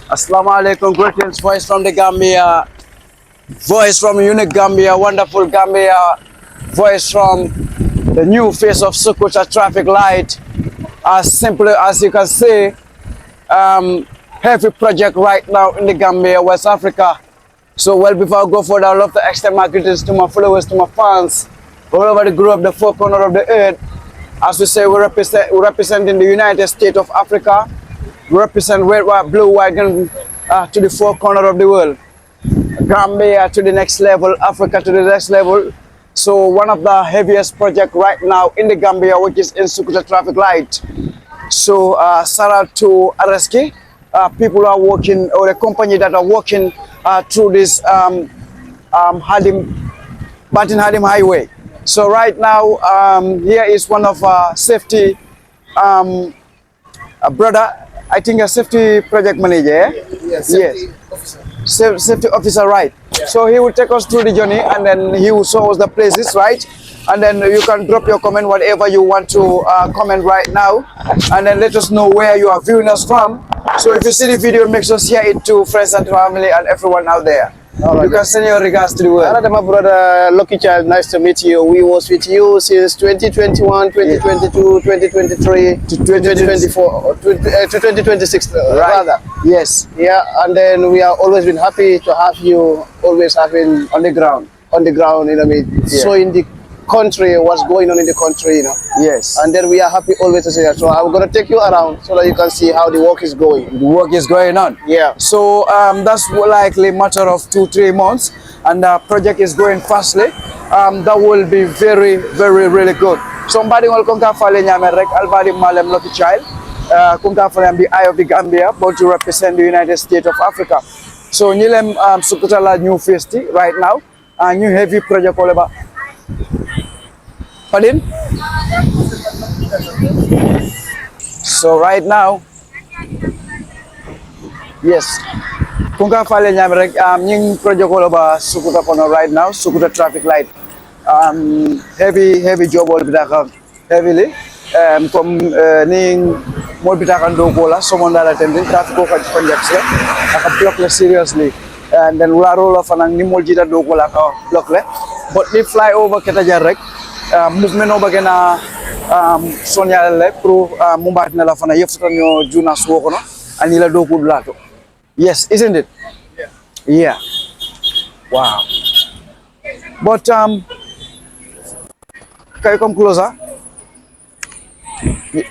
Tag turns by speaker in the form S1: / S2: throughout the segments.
S1: Assalamu alaikum, greetings, voice from the Gambia, voice from unique Gambia, wonderful Gambia, voice from the new face of Sukuta traffic light. As simple as you can see, heavy project right now in the Gambia, West Africa. So well, before I go further, I'd love to extend my greetings to my followers, to my fans, all over the globe, the four corners of the earth. As we say, we're representing the United States of Africa. We represent red, white, blue, white, and to the four corners of the world. Gambia to the next level, Africa to the next level. So one of the heaviest projects right now in the Gambia, which is in Sukuta traffic light. So shout out to Araski, people are working, or the company that are working through this Batin Hadim Highway. So right now, here is one of our safety brother. I think a safety project manager.
S2: Yes, safety officer.
S1: Safety officer, right?
S2: Yeah.
S1: So he will take us through the journey, and then he will show us the places, right? And then you can drop your comment, whatever you want to comment right now, and then let us know where you are viewing us from. So if you see the video, make sure to share it to friends and family and everyone out there. You can send your regards to the world.
S2: Another my brother, Lucky Child, nice to meet you. We was with you since 2021, 2022, 2023 to 2024, to 2026,
S1: Right.
S2: rather.
S1: Yes.
S2: Yeah, and then we are always been happy to have you always having
S1: On the ground.
S2: on the ground, you know what I mean?
S1: Yeah.
S2: So in the country, what's going on in the country, you know?
S1: Yes.
S2: And then we are happy always to see that. So I'm going to take you around so that you can see how the work is going.
S1: The work is going on.
S2: Yeah.
S1: So that's likely matter of 2-3 months, and the project is going fastly. That will be very, very, really good. Somebody will come to Nyame Albadi Malem Lucky Child, come to the eye of the Gambia, but to represent the United States of Africa. So Nilem Sukutala new festi right now, a new heavy project all about. Pardon? So right now, yes, kunga fale nyam rek ñing project ko ba Sukuta kono right now, Sukuta traffic light. Heavy job all bidaka heavily comme ning mo bidaka ndo ko la someone that attending traffic ko conjects la aka block la seriously, and then la roll of anang ni mo jita do ko la ka block le, but they fly over ketajar rek movement over gena sonya le pro mumbat na la fana yefta no junas wo kono anila do ko lato. Yes, isn't it?
S2: Yeah.
S1: Yeah. Wow. But can you come closer?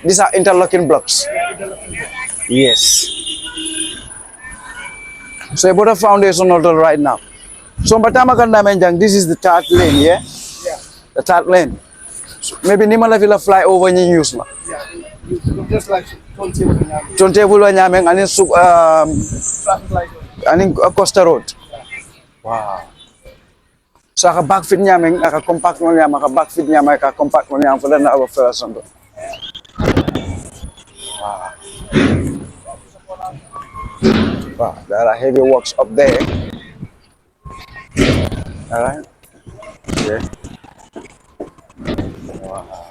S1: These are interlocking blocks. Yes. So about a foundation order right now. So this is the third lane, yeah?
S2: Yeah.
S1: The third lane. So maybe Nimala Villa fly over in use.
S2: Yeah. Just like
S1: Tontable Nyameng and in
S2: traffic light.
S1: and in Costa Road.
S2: Yeah.
S1: Wow. So I back fit nyameng, I compact mo nyam, I back fit nyam, I compact mo nyam for the other first one. Wow. Wow, there are heavy works up there. All right. Yeah. Wow.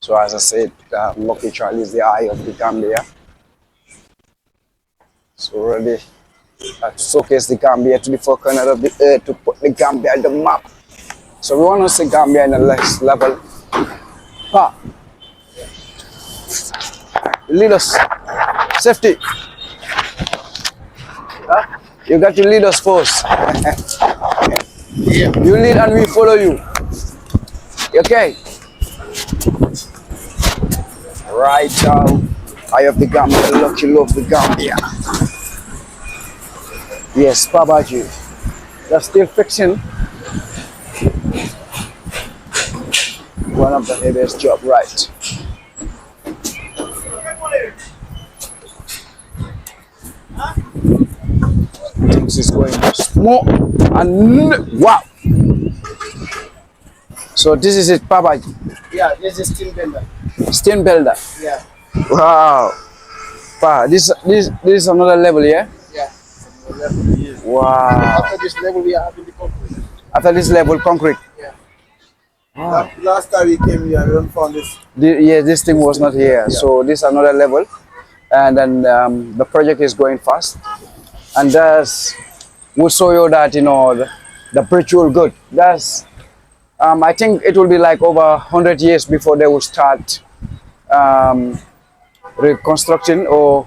S1: So as I said, Lucky Child is the eye of the Gambia. So ready to showcase the Gambia to the four corners of the earth, to put the Gambia on the map. So we want to see Gambia in the next level. Pa. Lead us. Safety. Huh? You got to lead us first.
S2: Yeah.
S1: You lead and we follow you. Okay. Right now, eye of the Gambia, Lucky love the Gambia. Yes, Babaji. They're still fixing one of the heaviest job, right? Things is going smooth and wow. So this is it, Babaji.
S2: Yeah, this is steel bender.
S1: Stain builder.
S2: Yeah.
S1: Wow. Wow. This is another level, yeah?
S2: Yeah.
S1: Wow.
S2: After this level, we are having the concrete.
S1: After this level, concrete.
S2: Yeah.
S3: Last time we came here, we don't found this.
S1: Yeah, this thing was not here. So this is another level, and then the project is going fast, and that's will show you that the bridge will good. That's I think it will be like over 100 years before they will start um, reconstructing or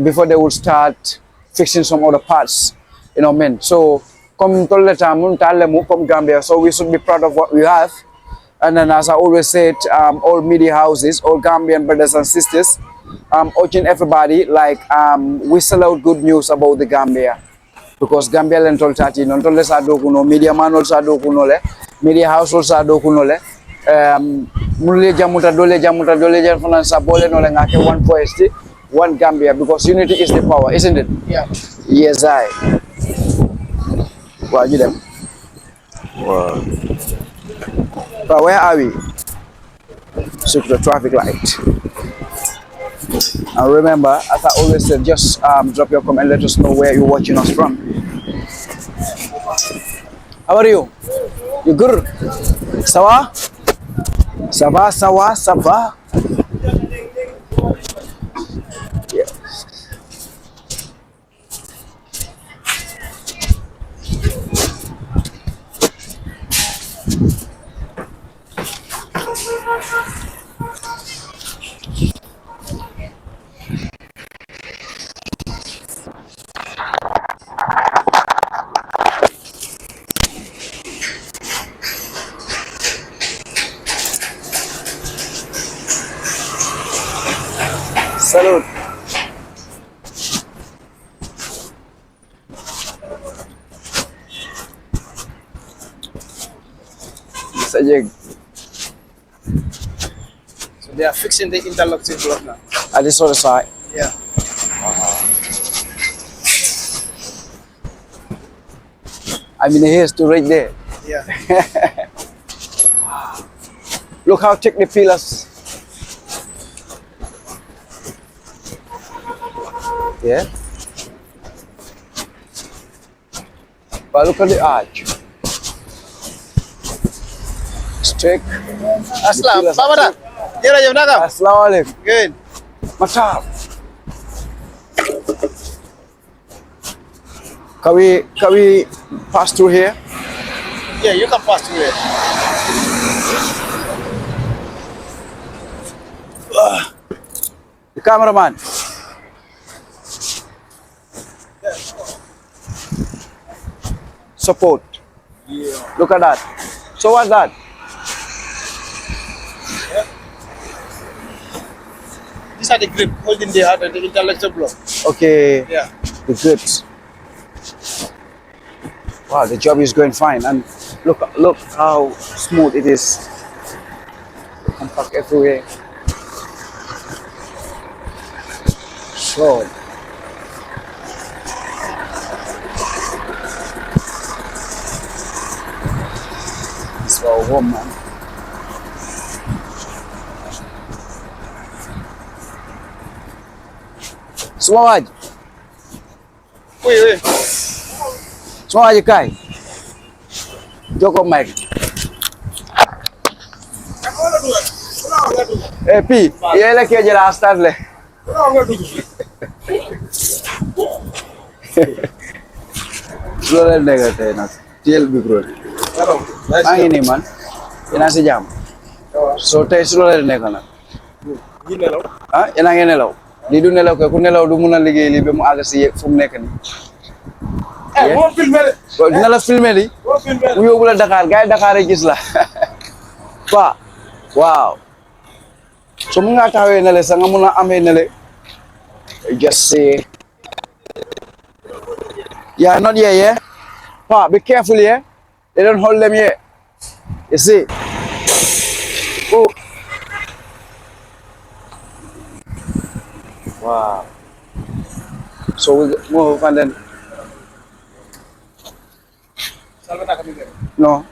S1: before they will start fixing some other parts, men. So, come come Gambia, so we should be proud of what we have. And then, as I always said, all media houses, all Gambian brothers and sisters, urging everybody, like, we sell out good news about the Gambia. Because Gambia len tol tati non tol sa do kuno media manol sa do kuno le media household sa do kuno le mulle jamuta dole jam sa bole no le ngake one voice one Gambia, because unity is the power, isn't it?
S2: Yeah.
S1: Yes, I. Wow, you them. Wow. But where are we? So to the traffic light. And remember, as I always said, just drop your comment, let us know where you're watching us from. How are you? You good? Ça va? Ça va, ça va, ça va? Yes. Salud. Sajeg.
S2: So they are fixing the interlocking block now.
S1: At this other side.
S2: Yeah.
S1: I mean, here's to right there.
S2: Yeah.
S1: Look how thick the pillars. Yeah. But look at the arch. Straight.
S2: Aslam, Babada. Jira jam nakam.
S1: Assalamualaikum.
S2: Good.
S1: Mata. Can we pass through here?
S2: Yeah, you can pass through it.
S1: The cameraman. Support.
S3: Yeah.
S1: Look at that. So what's that?
S2: These are the grip holding the interlocking block.
S1: Okay.
S2: Yeah.
S1: The grips. Wow, the job is going fine, and look how smooth it is. Compact everywhere. So. It's our home, man. Sumawaj.
S2: Wait.
S1: Sumawaj kai. Joko mic. Eh pi, yele ke jela start le. Lola nega te na. Tiel bi bro. Angi ni man. Ina si jam. So tay lola nega na. Ah, ina ngi nelaw. Li du nelaw ko ku nelaw du muna liggéey li be mu ag ci fu mu nekk ni.
S3: Eh, mo filmer.
S1: Dina la filmer li.
S3: Mo filmer.
S1: Mu yóbbu la Dakar gars yi Dakar ay gis la. Wow. So mu nga taxawee ne le sa nga mun a amee ne le. Just say. Yeah, not here, yeah. Be careful, yeah. They don't hold them here. You see. Oh. Wow. So we move and then. No.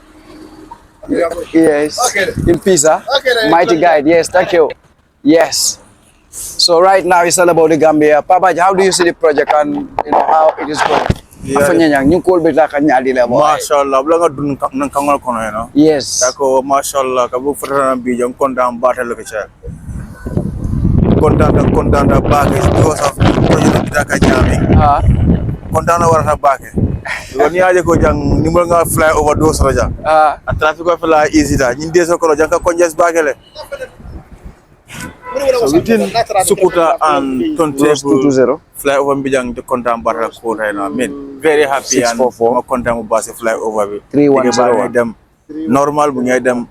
S1: Yes.
S2: Okay.
S1: In pizza.
S2: Okay, then.
S1: Mighty guide. Yes, thank you. Yes. So right now it's all about the Gambia. Papa, how do you see the project and how it is going? afanya nyang ñu ko be la ka nyaadi la boy
S3: mashallah bla nga dun nan kangal kono no
S1: yes
S3: dako mashallah ka bu fatana bi jam kontaan batal ko cha kontaan da baake because of project bi ka jami kontaan warata baake woni aje ko jang nimol nga fly over do saraja a traffic ko fly easy da ñi deso ko jang ka konjes baake le so within Sukuta and Tontable flyover mbijang de kontaan barra ko rayna min very happy and ma kontaan mu basse flyover bi
S1: 310
S3: dem normal bu ngay dem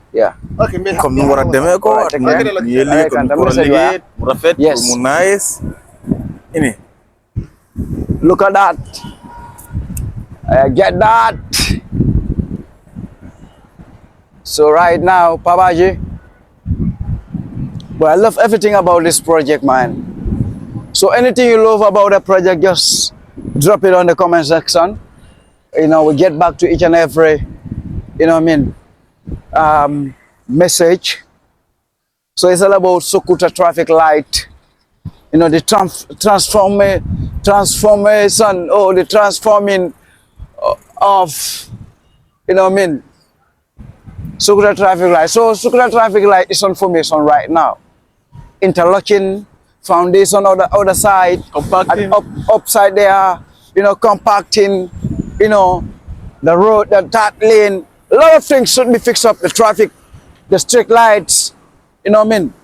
S1: okay
S3: comme nu wara demé ko ñu liggé ko ko liggé mu rafet mu nice ini
S1: look at that get that so right now Papaji, but I love everything about this project, man. So anything you love about the project, just drop it on the comment section. You know, we get back to each and every, you know what I mean, message. So it's all about Sukuta traffic light. You know, the transformation, or the transforming of, you know what I mean, Sukuta traffic light. So Sukuta traffic light is on formation right now. Interlocking foundation on the other side, compacting upside there, you know, compacting, you know, the road, the third lane. A lot of things should be fixed up. The traffic, the street lights, you know what I mean,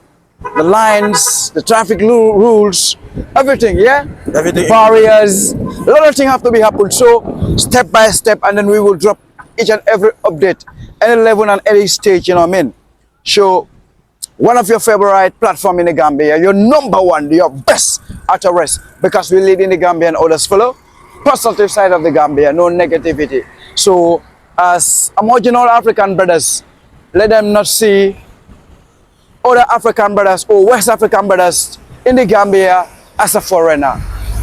S1: the lines, the traffic rules, everything, yeah?
S3: Everything.
S1: Barriers, a lot of things have to be happened. So step by step, and then we will drop each and every update, any level and any stage, you know what I mean? So one of your favorite platform in the Gambia, your number one, your best at a rest, because we lead in the Gambia and others follow. Positive side of the Gambia, no negativity. So as marginal African brothers, let them not see other African brothers or West African brothers in the Gambia as a foreigner.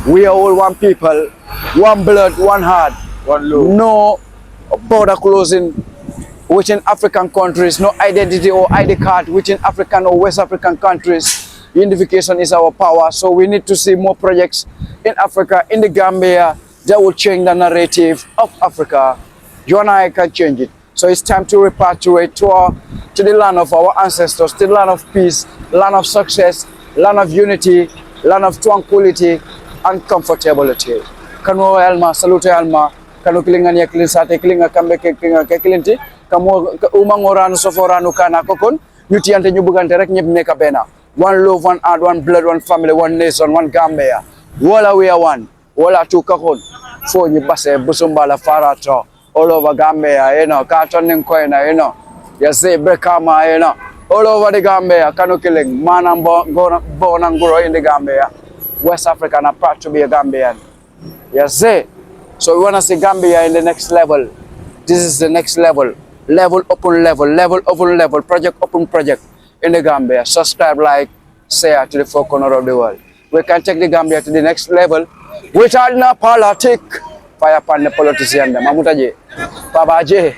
S1: We are all one people, one blood, one heart,
S3: one love.
S1: No border closing within African countries, no identity or ID card within African or West African countries. Unification is our power. So we need to see more projects in Africa, in the Gambia, that will change the narrative of Africa. You and I can change it. So it's time to repatriate to the land of our ancestors, to the land of peace, land of success, land of unity, land of tranquility and comfortability. Kanu elma, salute elma, kanu kilinga niya kilinsate, kilinga kambe kilinti, kamu umang oranu soforanu kana kokon, nyuti ante nyubugante rek nyeb neka bena. One love, one heart, one blood, one family, one nation, one Gambia. Wala we are one. Wala tu kakon. Fo nyi base busumbala farato. All over Gambia, you know, carton and coin, you know. You say Brekama, you know. All over the Gambia, canoe killing, man and born and grow in the Gambia. West Africa are proud to be a Gambian. You see? So we want to see Gambia in the next level. This is the next level. Level open level, project open project in the Gambia. Subscribe, like, share to the four corners of the world. We can take the Gambia to the next level without no politics. Fire upon the politician, Mamutaji, Babaji.